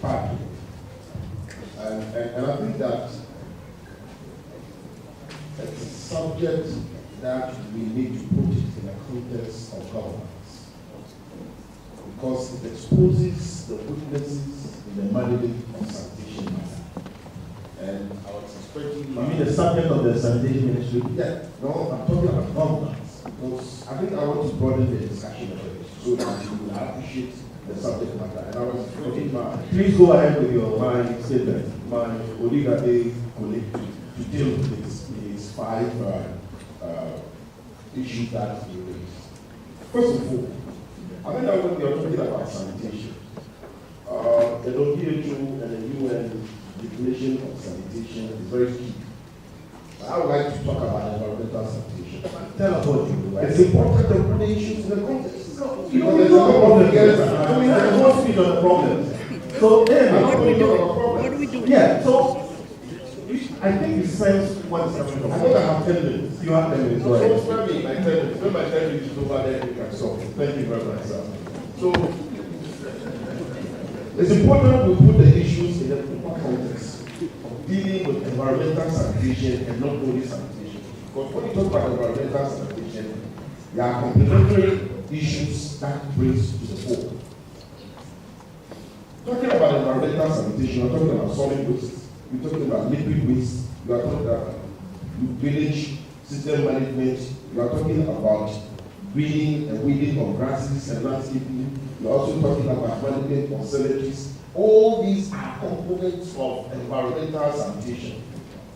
pathway. And I think that it's a subject that we need to put it in the context of governance, because it exposes the weaknesses in the management of sanitation matter. And I was expecting. You mean the subject of the sanitation ministry? Yeah, no, I'm talking about governance, because I think I want to broaden the discussion of it so that you will appreciate the subject matter. And I was expecting please go ahead with your statement. My Oligade colleague to deal with his 5 issues that he raised. First of all, I think that when we are talking about sanitation, the WHO and the UN definition of sanitation is very key. I would like to talk about environmental sanitation. Tell us what you do. It's important to put the issues in the context. You know, there's no problem here. We have no speed on the problems. So, what do we do? Yeah, so I think it sense what's coming from. I know I have 10 minutes. You have 10 minutes. So spare me my 10 minutes. When my 10 minutes is over, then you can solve. Thank you very much, sir. So, it's important we put the issues in the proper context of dealing with environmental sanitation and not only sanitation. Because when you talk about environmental sanitation, there are complementary issues that brings to the fore. Talking about environmental sanitation, we're talking about solid waste, we're talking about liquid waste, we are talking about village system management, we are talking about greening and weeding of grasses and landscaping, we're also talking about management of cemeteries. All these are components of environmental sanitation.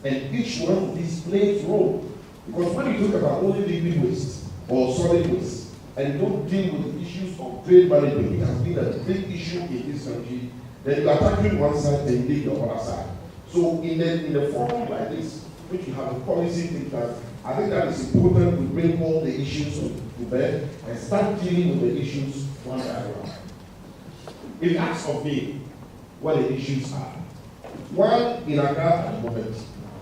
And each one of these plays a role. Because when you talk about only liquid waste or solid waste, and don't deal with the issues of drain management, which has been a big issue in this country, then you are tackling one side and you leave the other side. So in the forum like this, which you have a policy thinkers, I think that is important to bring all the issues to bear and start dealing with the issues one by one. If you ask of me what the issues are, one in Accra at the moment,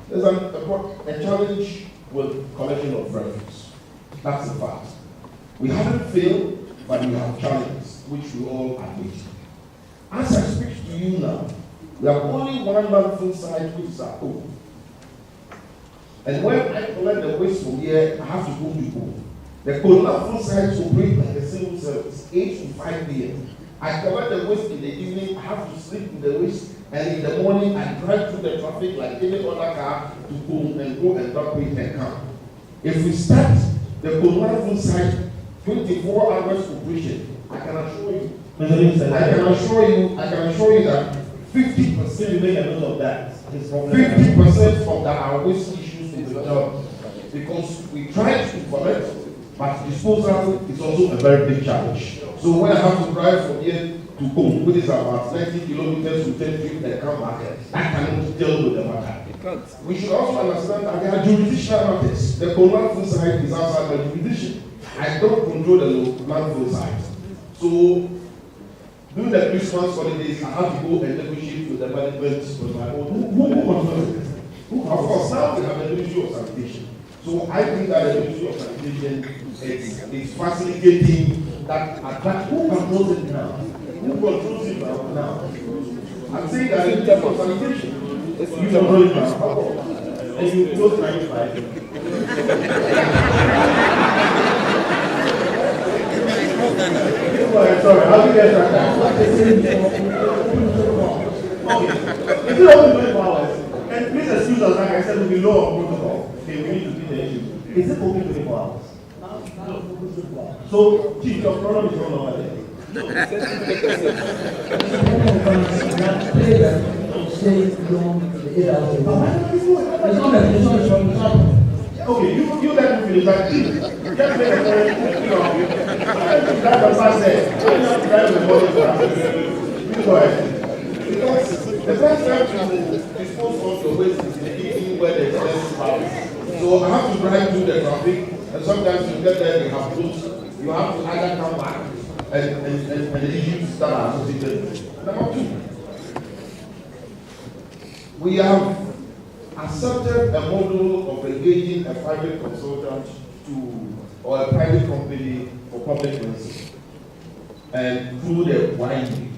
there's a challenge with collection of refuse. That's a fact. We haven't failed, but we have challenges, which we all admit. As I speak to you now, we have only one landfill site which is at home. And when I collect the waste from here, I have to go to home. The landfill sites operate like a civil service, 8 to 5 p.m. I collect the waste in the evening, I have to sleep with the waste, and in the morning I drive through the traffic like any other car to home and go and dump it and come. If we start the landfill site 24 hours operation, I can assure you that 50%, you make a note of that. 50% of our waste issues in the job, because we try to collect, but disposal is also a very big challenge. So when I have to drive from here to home, which is about 90 kilometers to 10 feet and come back, I cannot deal with the matter. We should also understand that there are jurisdictional matters. The landfill site is outside my jurisdiction. I don't control the landfill site. So during the Christmas holidays, I have to go and negotiate with the management with my own. Who controls it? Of course, now we have the Ministry of Sanitation. So I think that the Ministry of Sanitation is facilitating that attack. Who controls it now? Who controls it now? I'm saying that in terms of sanitation, you control it now. And you close 95. Sorry, how do you get that? Okay. If you open 24 hours, and please excuse us, like I said, we'll be low on protocol. Okay, we need to beat the issue. Is it open 24 hours? So, Chief, your problem is no longer there. Okay, you let me finish that. Just make a point, that's what I said. Go ahead. Because the first time to dispose of your waste is in the evening where there's less traffic. So I have to drive through the traffic, and sometimes you get there, you have closed. You have to either come back and the issues that are associated. Number 2, we have accepted a model of engaging a private consultant or a private company for public policy, and through the winding.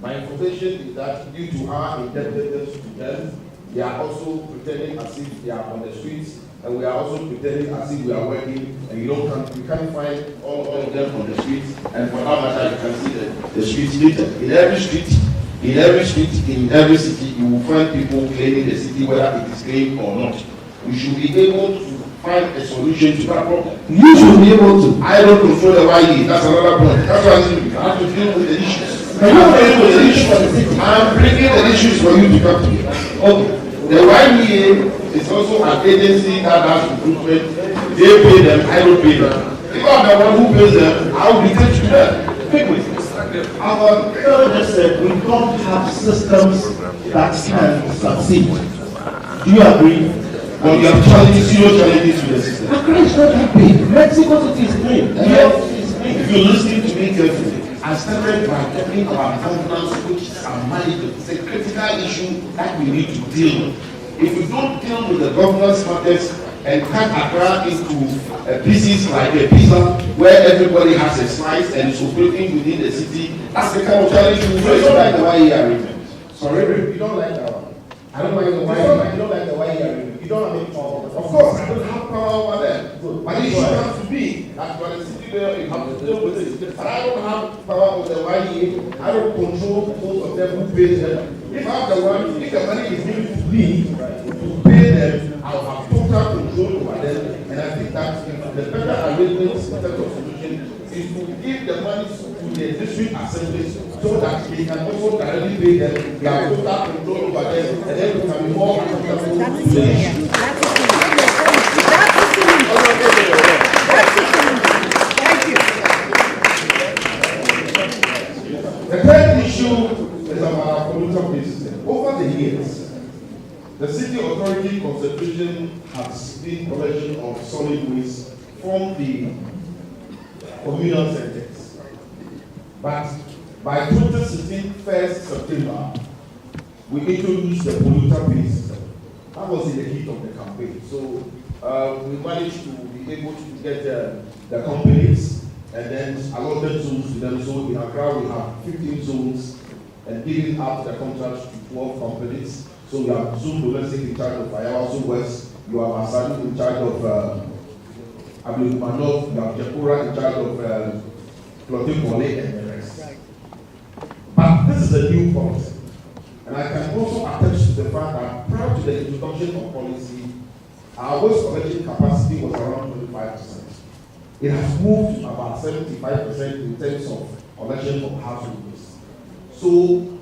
My information is that due to our indebtedness to them, they are also pretending as if they are on the streets, and we are also pretending as if we are working, and you can't find all of them on the streets, and for that matter, you can see the streets later. In every street, in every city, you will find people claiming the city, whether it is claimed or not. We should be able to find a solution to that problem. You should be able to. I don't control the YE. That's another point. That's why I say we have to deal with the issues. I'm bringing the issues for you to come to me. Okay. The YE is also an agency that has recruitment. They pay them. I don't pay them. If I'm the one who pays them, I will be taken to them. Quickly. Our just said we don't have systems that can succeed. Do you agree? Well, you have challenges, serious challenges to the system. Accra is not that big. Mexico City is clean. If you're listening to me carefully, I started by talking about governance, which is a management. It's a critical issue that we need to deal with. If we don't deal with the governance matters and cut Accra into pieces like a pizza, where everybody has a slice and is operating within the city, that's the kind of challenge we face. You don't like the YE arrangement. Sorry, you don't like that one. I don't like the YE. You don't like the YE arrangement. You don't have any power. Of course, I don't have power over them. But it should have to be that when the city there, you have to deal with it. But I don't have power over the YE. I don't control most of them who pay them. If I have the one, if the money is given to me to pay them, I'll have total control over them. And I think that the better arrangement in terms of solution is to give the money to the district assemblies so that they can also directly pay them. They have total control over them, and then we can be more accountable to the issue. The third issue is about our pollutant based system. Over the years, the city authority concentration has been collection of solid waste from the communal centers. But by 2016, 1st September, we introduced the pollutant based system. That was in the heat of the campaign. So we managed to be able to get the companies and then allotted zones to them. So in Accra, we have 15 zones and giving out the contract to 12 companies. So you have Zoom Domestic in charge of Ayawaso West, you have Asadu in charge of Abdulmanov, you have Jakura in charge of Clothing Mole and the rest. But this is a new policy. And I can also attest to the fact that prior to the introduction of policy, our waste collection capacity was around 25%. It has moved to about 75% in terms of collection of household waste. So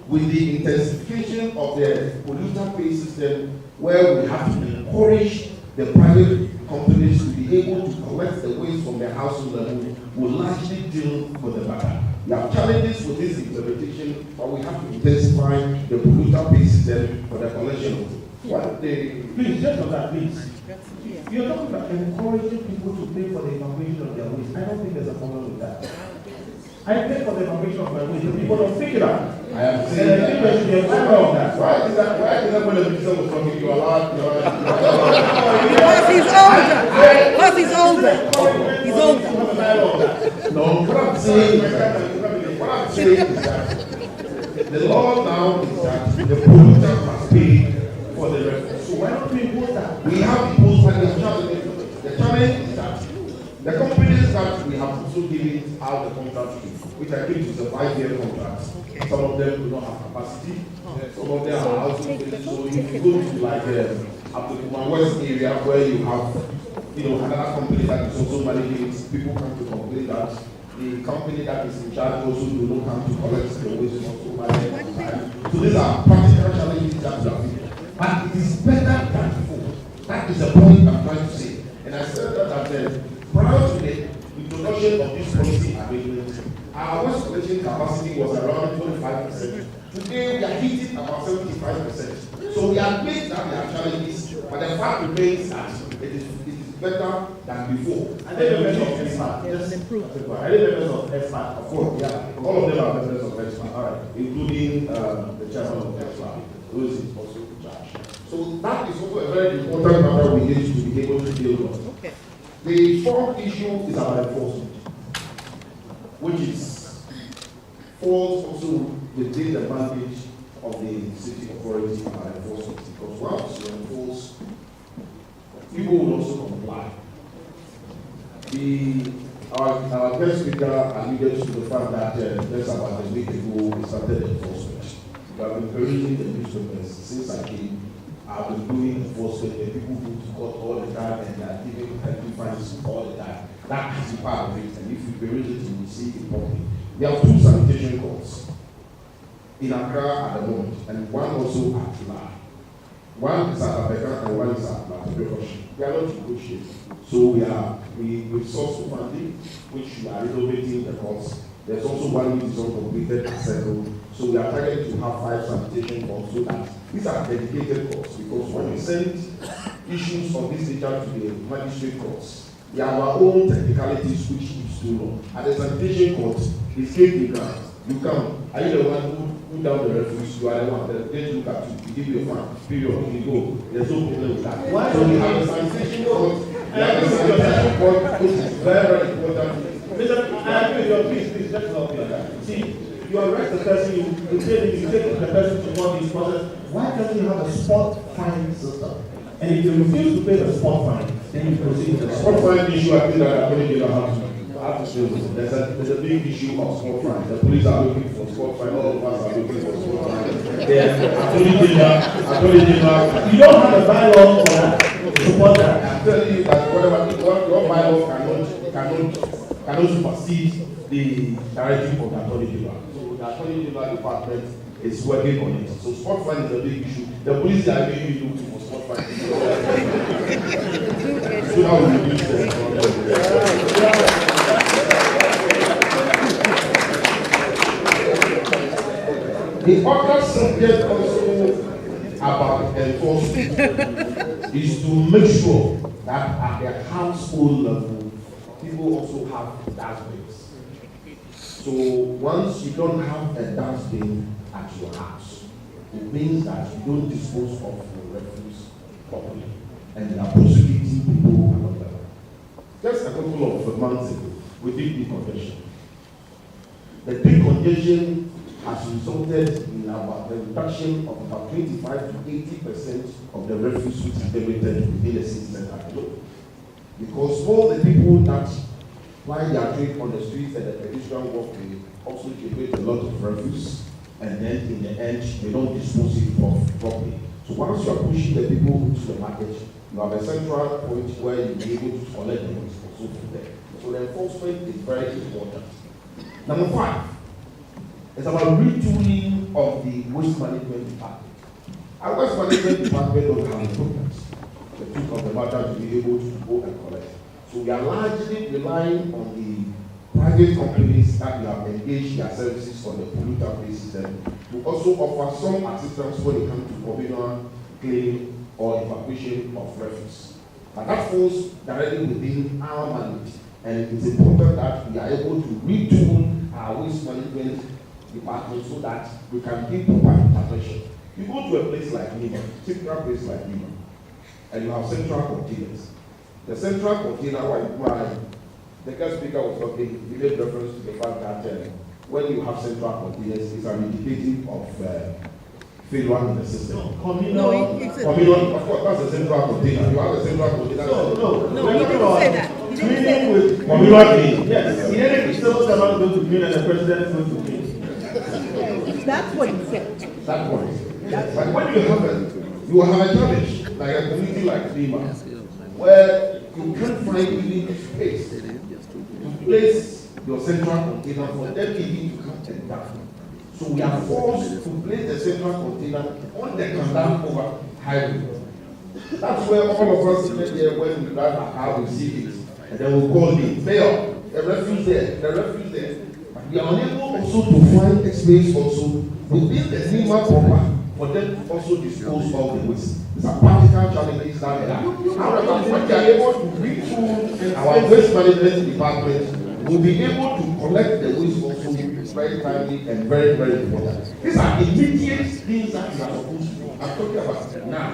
with the intensification of the pollutant pay system, where we have to encourage the private companies to be able to collect the waste from their household level, will largely deal with the matter. We have challenges with this implementation, but we have to intensify the pollutant pay system for the collection of it. Please, just on that, please. You're talking about encouraging people to pay for the evacuation of their waste. I don't think there's a problem with that. I pay for the evacuation of my waste, but people don't figure out. I am saying that there should be a problem on that. Why is that when the minister was talking, you allowed? Because he's older. He's older. No, what I'm saying is that the law now is that the polluter must pay for the reference. So why don't we impose that? We have imposed the challenge. The challenge is that the companies that we have also given out the contract to, which I think is a 5-year contract. Okay. Some of them do not have capacity. Some of them are also finished. So if you go to like up to the West area where you have another company that is also managing it, people come to complain that the company that is in charge also do not come to collect the waste also manage on time. So these are practical challenges that we have. But it is better than before. That is the point I'm trying to say. And I said that prior to the introduction of this policy arrangement, our waste collection capacity was around 25%. Today we are hitting about 75%. So we admit that there are challenges, but the fact remains that it is better than before. And then members of expert. Yes. I think members of expert. Of course, yeah. All of them are members of expert. All right. Including the chairman of expert, who is also in charge. So that is also a very important matter we need to be able to deal with. Okay. The fourth issue is about enforcement, which falls also within the mandate of the city authority and enforcement. Because once you enforce, people will also comply. Our guest speaker alluded to the fact that just about a week ago we started enforcement. We have been encouraging the newspapers since I came. I've been doing enforcement where people go to court all the time and they are giving penalty fines all the time. That is part of it, and if you peruse it, you will see it properly. We have 2 sanitation courts in Accra at the moment, and one also at La. One is at Abeka and one is at Matobekoshi. We are not negotiating. So we source funding, which we are renovating the courts. There's also one which is uncompleted and settled. So we are targeting to have 5 sanitation courts so that these are dedicated courts, because when we send issues of this nature to the magistrate courts, we have our own technicalities which keeps too long. At the sanitation court, it's clean ground. You come, are you the one who down the refuse? You are the one that they look at you, we give you a fan, period, you go. There's no problem with that. Why? So we have a sanitation court, we have a sanitation court, which is very, very important. Mr. I agree with your please, let's not be like that. See, you arrest the person, you take the person to court this process. Why can't you have a spot fine system? And if you refuse to pay the spot fine, then you proceed with the spot fine issue. I think that I don't have to deal with. There's a big issue of spot fine. The police are looking for spot fine. All of us are looking for spot fine. I told you that. You don't have a bylaw for that. To support that. I'm telling you that whatever your bylaw cannot supersede the directive of the Attorney General. So the Attorney General Department is working on it. So spot fine is a big issue. The police are really looking for spot fine. So now we reduce the other subject also about enforcement is to make sure that at the household level, people also have dustbins. So once you don't have a dustbin at your house, it means that you don't dispose of your refuse properly, and you are prosecuting people along that. Just a couple of months ago, we did decongestion. The decongestion has resulted in about the reduction of about 25 to 80% of the refuse which is generated within the city center alone. Because all the people that ply their trade on the streets and the pedestrian walkway also generate a lot of refuse, and then in the end they don't dispose it properly. So once you are pushing the people into the market, you have a central point where you'll be able to collect the waste also from there. So the enforcement is very important. Number 5. It's about retooling of the waste management department. Our waste management department don't have equipment. The tool of the matter to be able to go and collect. So we are largely relying on the private companies that we have engaged their services on the polluter-based system to also offer some assistance when it comes to communal cleaning or evacuation of refuse. And that falls directly within our mandate. And it is important that we are able to retool our waste management department so that we can give proper attention. You go to a place like Lima, typical place like Lima, and you have central containers. The central container, the guest speaker was talking, he made reference to the fact that when you have central containers, it's an indicative of failure in the system. Communal, of course, that's a central container. You have a central container. No, he didn't say that. He didn't say that. With communal clean. Yes, in any case, someone's about to go to clean and the president is going to clean. That's what he said. That point. But when you have a challenge, like a community like Lima, where you can't find even space to place your central container for them even to come and down. So we are forced to place the central container on the Kandam over highway. That's where all of us sit there when we drive our car, we see it, and then we'll call the mayor, the refuse there. We are unable also to find a space also within the Lima proper for them to also dispose of the waste. It's a practical challenge that we have. However, when we are able to retool our waste management department, we'll be able to collect the waste also very timely and very, very important. These are immediate things that we are supposed to do. I'm talking about now.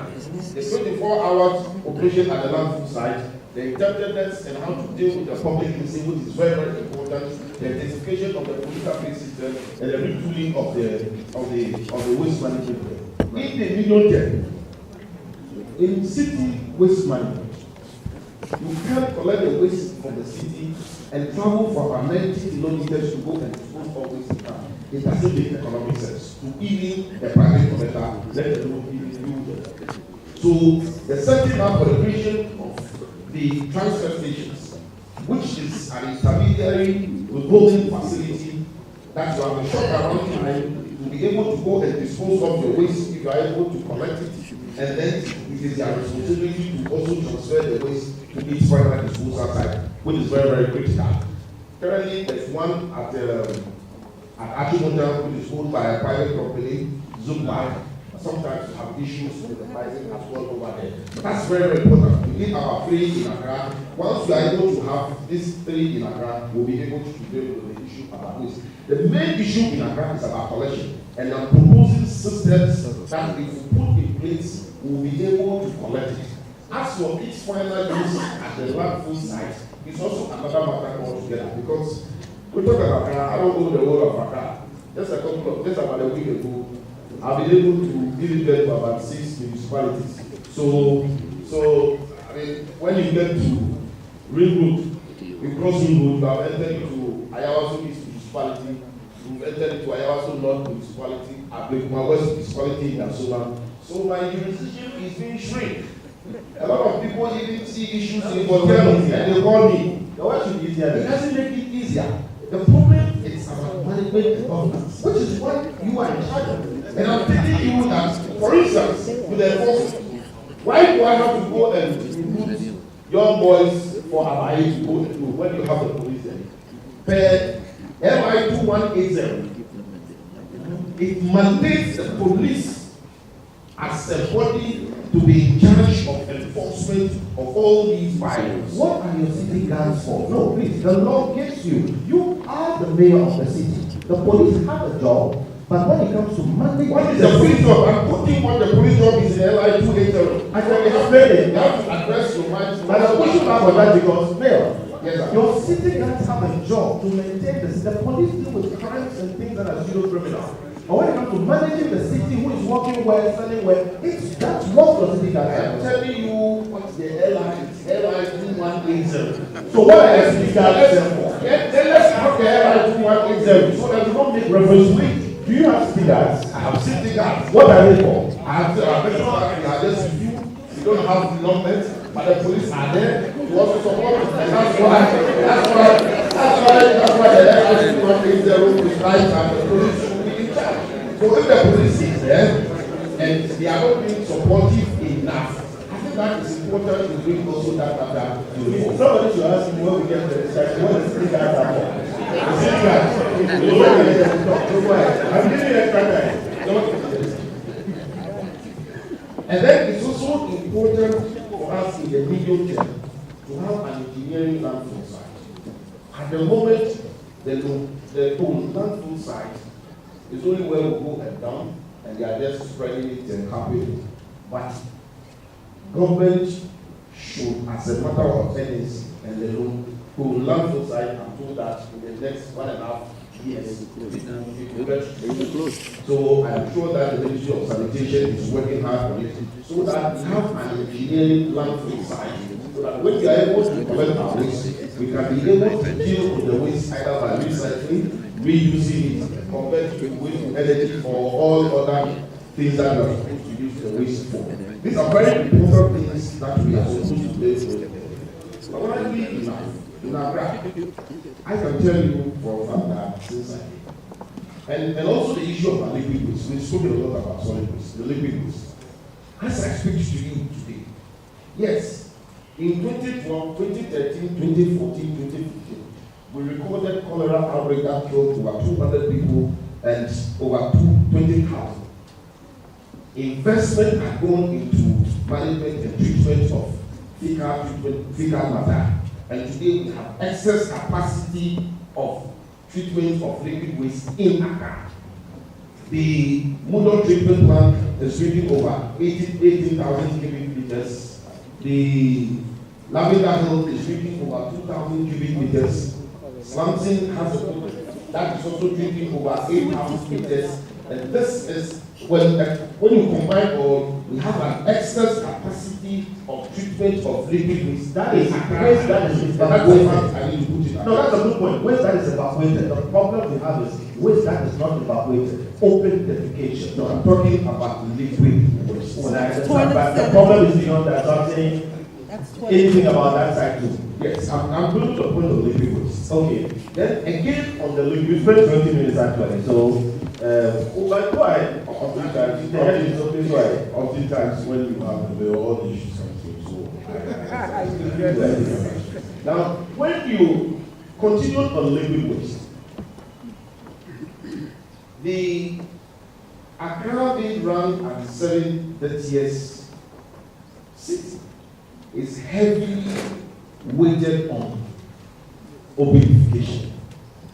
The 24-hour operation at the landfill site, the interpreters and how to deal with the public listening, which is very, very important important, the intensification of the police system and the retooling of the waste management. In the medium term, in city waste management, you can collect the waste from the city and travel for about 90 kilometers to go and dispose of waste in town. It doesn't make economic sense to even a private collector, let alone even you. So the setting up for the creation of the transfer stations, which is an intermediary withholding facility that you have a short around time to be able to go and dispose of your waste if you are able to collect it, and then it is their responsibility to also transfer the waste to its final disposal site, which is very, very critical. Currently, there's one at Adjei, which is owned by a private company, Sowah. Sometimes you have issues with the pricing as well over there. That's very, very important. We need about 3 in Accra. Once we are able to have these 3 in Accra, we'll be able to deal with the issue about waste. The main issue in Accra is about collection, and I'm proposing systems that if we put in place, we'll be able to collect it. As for its final use at the landfill site, it's also another matter altogether, because we talk about Accra. I don't know the whole of Accra. Just about a week ago, I've been able to give it to about 6 municipalities. So I mean, when you get to Ring Road, you cross Ring Road, you have entered into Ayawaso East municipality, you've entered into Ayawaso North municipality, Ablekuma West municipality in Sowah. So my jurisdiction is being shrink. A lot of people even see issues in hotels and they call me. The way should be easier. It doesn't make it easier. The problem is about management and governance, which is what you are in charge of. And I'm telling you that, for instance, with the enforcement, why do I have to go and recruit young boys for Adjei to go to when you have the police there? Per MI 2180, it mandates the police as a body to be in charge of enforcement of all these violence. What are your city guards for? No, please, the law gives you. You are the mayor of the city. The police have a job. But when it comes to mandate, what is the police job? I'm putting what the police job is in LI 280. I can explain it. You have to address your mind. But I'm pushing back on that because, Mayor, yes, your city guards have a job to maintain the city. The police deal with crimes and things that are pseudo criminal. But when it comes to managing the city, who is working well, selling well, that's what the city guards I'm telling you what the LI 2180. So what are the city guards there for? Then let's have the LI 2180 so that we don't make reference to it. Do you have city guards? I have city guards. What are they for? I have they are just you. You don't have the numbers, but the police are there to also support us. And that's why the LI 2180 prescribes that the police should be in charge. So if the police is there and they are not being supportive enough, I think that is important to bring also that matter to the fore. Somebody should ask me when we get to the site, what the city guards are for? The city guards. I'm giving you extra time. And then it's also important for us in the medium term to have an engineering landfill site. At the moment, the landfill site is only where we go and down, and they are just spreading it and happening. But government should, as a matter of tendency and the landfill site, I'm told that in the next 1.5 years, it will get closed. So I'm sure that the Ministry of Sanitation is working hard on it, so that we have an engineering landfill site, so that when we are able to collect our waste, we can be able to deal with the waste either by recycling, reusing it, convert to waste to energy, or all other things that we are supposed to use the waste for. These are very important things that we are supposed to do with. But when I live in Accra, I can tell you for a fact that since I came, and also the issue of liquid waste, we've spoken a lot about solid waste, the liquid waste. As I speak to you today, yes, in 2012, 2013, 2014, 2015, we recorded cholera outbreak that killed over 200 people and over 20,000. Investment had gone into management and treatment of fecal matter. And today we have excess capacity of treatment of liquid waste in Accra. The Moodle treatment plant is treating over 18,000 cubic meters. The Lavender Hill is treating over 2,000 cubic meters. Slanting has a problem. That is also drinking over 8,000 liters. And this is when you combine all, we have an excess capacity of treatment of liquid waste. That is waste that is evaporated. I need to put it. No, that's a good point. Waste that is evaporated. The problem we have is waste that is not evaporated. Open defecation. No, I'm talking about liquid waste. Well, I understand, but the problem is beyond that. So I'm saying anything about that side too. Yes, I'm going to the point of liquid waste. Okay. Then again on the liquid You spent 20 minutes actually. So, but go ahead. Oftentimes, The head is open. Go ahead. oftentimes when you have the all issues something, so now when you continue on liquid waste, the Accra being run at 730th city is heavily weighted on oblivification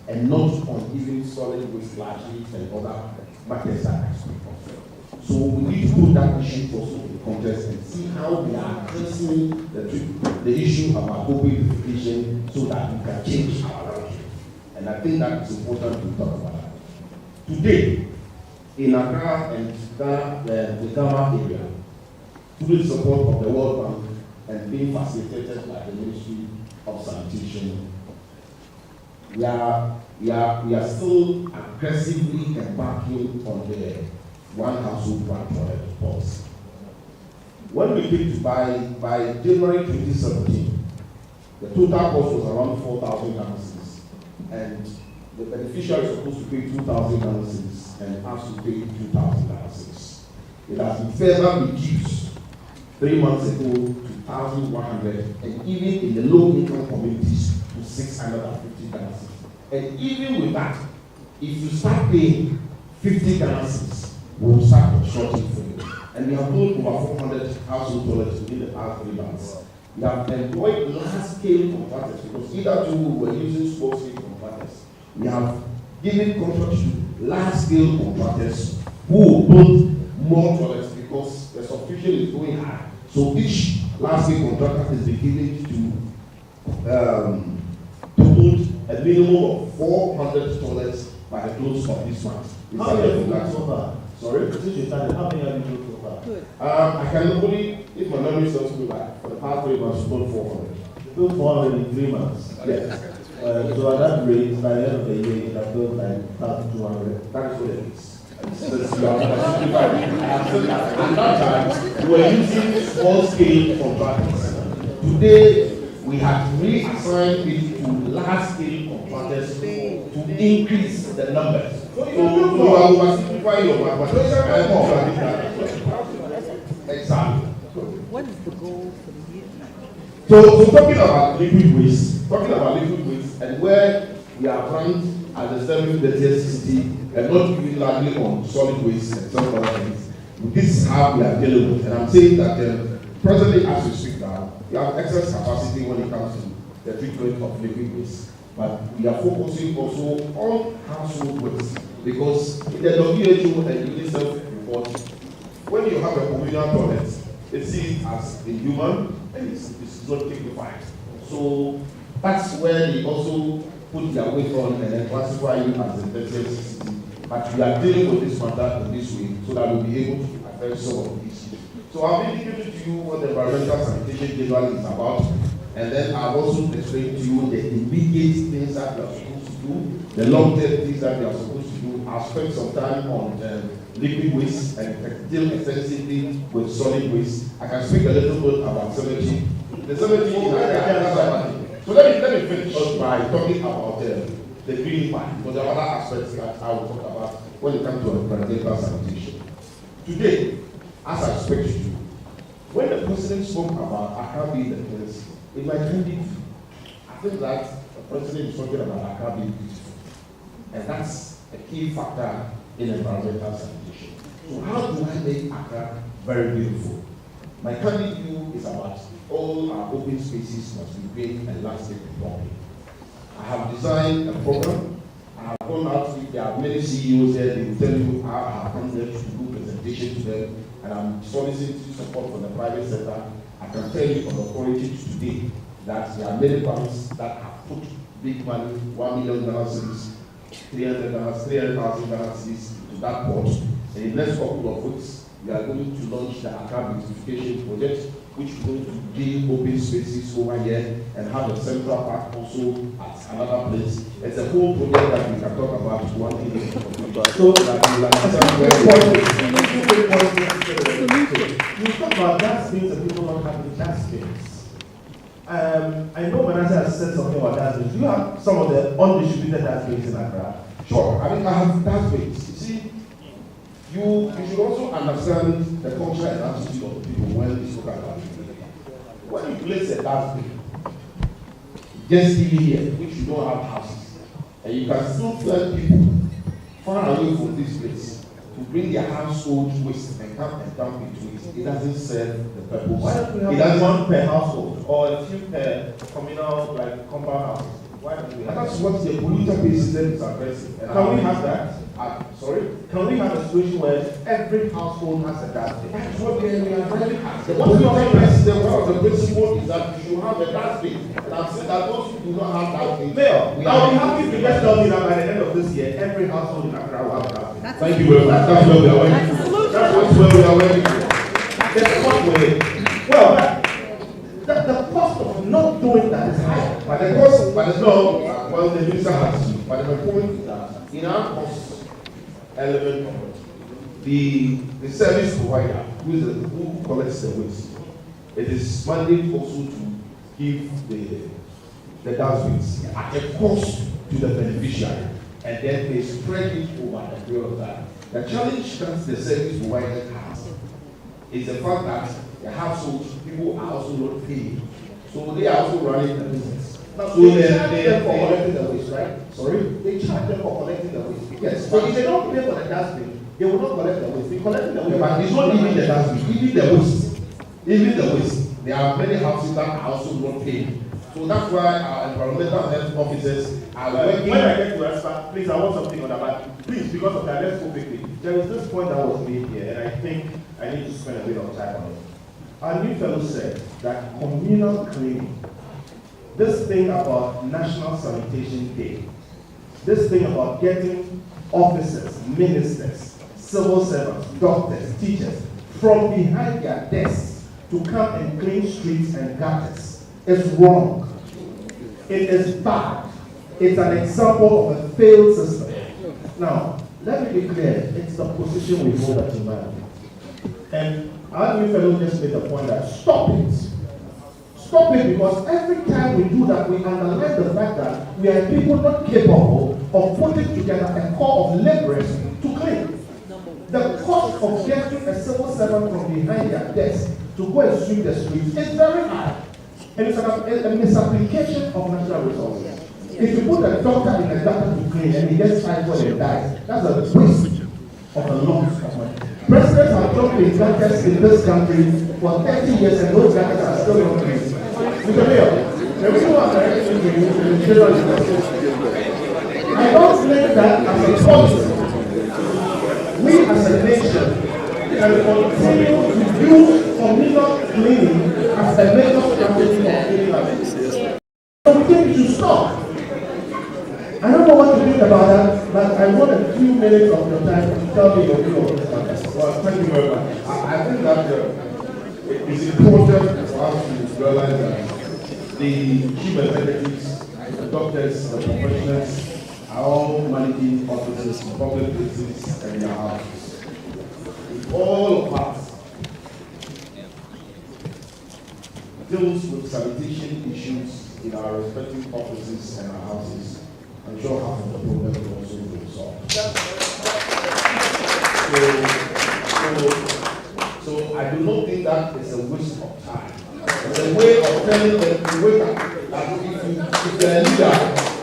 and not on even solid waste largely and other matters that I speak of. So we need to put that issue also in context and see how we are addressing the issue about oblivification so that we can change our life. And I think that is important to talk about that. Today, in Accra and the Ghana area, through the support of the World Bank and being facilitated by the Ministry of Sanitation, we are still aggressively embarking on the one household one toilet policy. When we came to by January 2017, the total cost was around 4,000 Ghana cedis, and the beneficiary is supposed to pay 2,000 Ghana cedis and has to pay 2,000 Ghana cedis. It has been further reduced 3 months ago to 1,100, and even in the low-income communities to 650 Ghana cedis. And even with that, if you start paying 50 Ghana cedis, we will start constructing for you. And we have built over 400 household toilets within the past 3 months. We have employed large-scale contractors because either two were using small-scale contractors. We have given contracts to large-scale contractors who will build more toilets because the subscription is going high. So each large-scale contractor is beginning to build a minimum of 400 toilets by the close of this month. How many have you built so far? Sorry? Since you started, how many have you built so far? I can only, if my memory serves me right, for the past 3 months, we built 400. You built 400 in 3 months. Yes. So at that rate, by the end of the year, you have built like 1,200. That is what it is. At that time, we were using small-scale contractors. Today, we have reassigned it to large-scale contractors to increase the numbers. So you are oversimplifying your mathematics. Exactly. What is the goal for the year? So talking about liquid waste, and where we are ranked at the 730th city, and not even largely on solid waste and some other things. This is how we are dealing with, and I'm saying that presently, as we speak now, we have excess capacity when it comes to the treatment of liquid waste. But we are focusing also on household waste because in the WHO and UNICEF report, when you have a communal toilet, it sees as a human and it's not dignified. So that's where they also put their weight on and then classify you as a tertiary city. But we are dealing with this matter in this way so that we'll be able to address some of these issues. So I've indicated to you what the environmental sanitation generally is about. And then I've also explained to you the immediate things that we are supposed to do, the long-term things that we are supposed to do. I've spent some time on liquid waste and deal extensively with solid waste. I can speak a little bit about cemetery. The cemetery is so let me finish by talking about the green part, because there are other aspects that I will talk about when it comes to environmental sanitation. Today, as I spoke to you, when the president spoke about Accra being the place, in my opinion, I think that the president is talking about Accra being beautiful. And that's a key factor in environmental sanitation. So how do I make Accra very beautiful? My candid view is about all our open spaces must be green and landscape properly. I have designed a program. I have gone out with there are many CEOs there, they will tell you how I have come there to do presentation to them, and I'm soliciting support from the private sector. I can tell you on authority today that there are many banks that have put big money, 1 million Ghana cedis, 300,000 Ghana cedis to that port. And in the next couple of weeks, we are going to launch the Accra beautification project, which is going to be open spaces over here and have a central park also at another place. It's a whole project that we can talk about one day. So you talk about dustbins and people not having dustbins. I know Vanessa has said something about dustbins. Do you have some of the undistributed dustbins in Accra? Sure. I mean, I have dustbins. You see, you should also understand the culture and attitude of the people when they talk about it. When you place a dustbin, just leave it here, which you don't have houses, and you can still tell people far away from this place to bring their household waste and come and dump into it. It doesn't serve the purpose. Why don't we have one per household or a few per communal, like compound houses? Why don't we have that's what the polluter based system is addressing. Can we have that? Sorry? Can we have a situation where every household has a dustbin? That's what we are trying to have. The polluter based system, one of the principles is that you should have a dustbin. And I'm saying that those who do not have dustbin. Mayor, I'll be happy if you just tell me that by the end of this year, every household in Accra will have a dustbin. Thank you very much. That's where we are working for. That's where we are working for. That's what we're. Well, the cost of not doing that is high. But the cost, but no, well, the minister has to. But the point is that in our cost element of it, the service provider who collects the waste, it is mandate also to give the dustbins at a cost to the beneficiary, and then they spread it over the period of time. The challenge that the service provider has is the fact that the household people are also not paying, so they are also running the business. Now, So they charge them for collecting the waste, right? Sorry? They charge them for collecting the waste. Yes. So if they don't pay for the dustbin, they will not collect the waste. They collect the waste. But it's not even the dustbin, even the waste. Even the waste. There are many houses that are also not paying. So that's why our environmental health officers are working. When I get to Aspa, please, I want something on that. But please, because of that, let's go quickly. There was this point that was made here, and I think I need to spend a bit of time on it. Our new fellow said that communal cleaning, this thing about National Sanitation Day, this thing about getting officers, ministers, civil servants, doctors, teachers from behind their desks to come and clean streets and gutters is wrong. It is bad. It's an example of a failed system. Now, let me be clear, it's the position we hold at IMANI. And our new fellow just made the point that stop it. Stop it, because every time we do that, we underline the fact that we are people not capable of putting together a corps of laborers to clean. The cost of getting a civil servant from behind their desk to go and sweep the streets is very high. And it's a misapplication of natural resources. If you put a doctor in a gutter to clean and he gets typhoid and dies, that's a waste of a lot of money. Presidents have jumped in gutters in this country for 30 years and those gutters are still not clean. Mr. Mayor, the reason why I'm directing to you is the material justice. I don't think that as a policy, we as a nation can continue to use communal cleaning as a major strategy for cleaning life. So we think we should stop. I don't know what to think about that, but I want a few minutes of your time to tell me your view on this matter. Well, thank you very much. I think that it is important for us to realize that the chief executives, the doctors, the professionals are all managing offices, public places, and their houses. If all of us deals with sanitation issues in our respective offices and our houses, I'm sure half of the problem will also be solved. So I do not think that is a waste of time. It's a way of telling them to wake up. That if you're a leader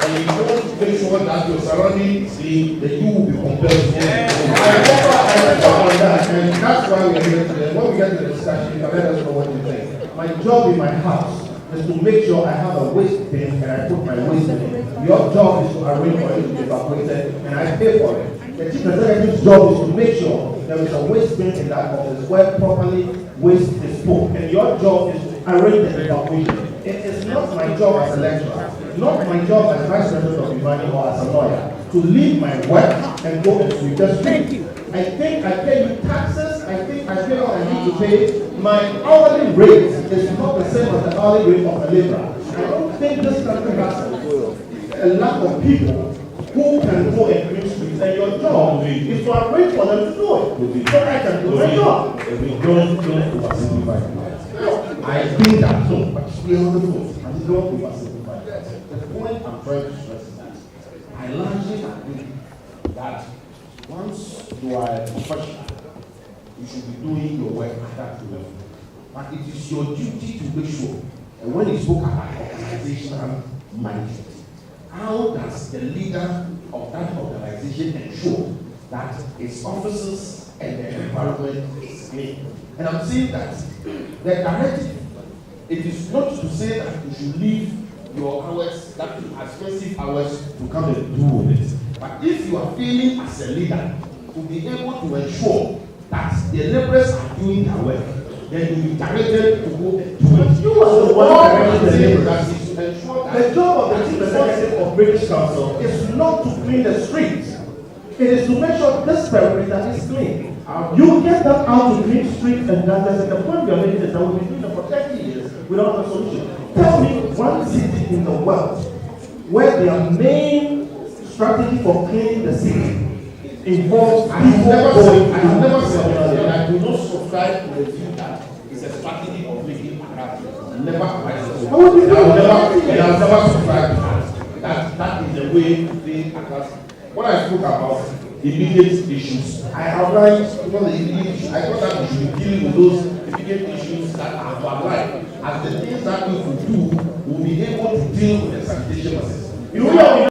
and you don't make sure that your surrounding is clean, then you will be compelled to do it. And that's why we are here today. When we get to the discussion, you can let us know what you think. My job in my house is to make sure I have a waste bin and I put my waste in it. Your job is to arrange for it to be evacuated and I pay for it. The chief executive's job is to make sure there is a waste bin in that office where properly waste is put. And your job is to arrange the evacuation. it is not my job as a lecturer, not my job as vice president of IMANI or as a lawyer, to leave my work and go and sweep the street. Thank you. I think I pay you taxes, I think I pay all I need to pay. My hourly rate is not the same as the hourly rate of a laborer. I don't think this country has a lot of people who can go and clean streets, and your job is to arrange for them to do it. So I can do my job. We don't oversimplify it. I think that so, but we are on the phone. I don't oversimplify it. The point I'm trying to stress is that I largely agree that once you are a professional, you should be doing your work at that level. But it is your duty to make sure, and when you spoke about organizational management, how does the leader of that organization ensure that its officers and the environment is clean? And I'm saying that the directive, it is not to say that you should leave your hours, that expensive hours, to come and do it. But if you are failing as a leader to be able to ensure that the laborers are doing their work, then you will be directed to go and do it. You are the one directing the laborers. The job of the chief executive of British Council is not to clean the streets. It is to make sure this perimeter is clean. You get them out to clean streets and gutters, and the point we are making is that we've been doing it for 30 years without a solution. Tell me one city in the world where their main strategy for cleaning the city involves I have never said that I do not subscribe to the view that it's a strategy of making Arabs. Never I have never subscribed to that. That is the way to think across. When I spoke about immediate issues, I outlined one of the immediate issues. I thought that we should be dealing with those immediate issues that are to apply. As the things that we could do, we'll be able to deal with the sanitation process. You will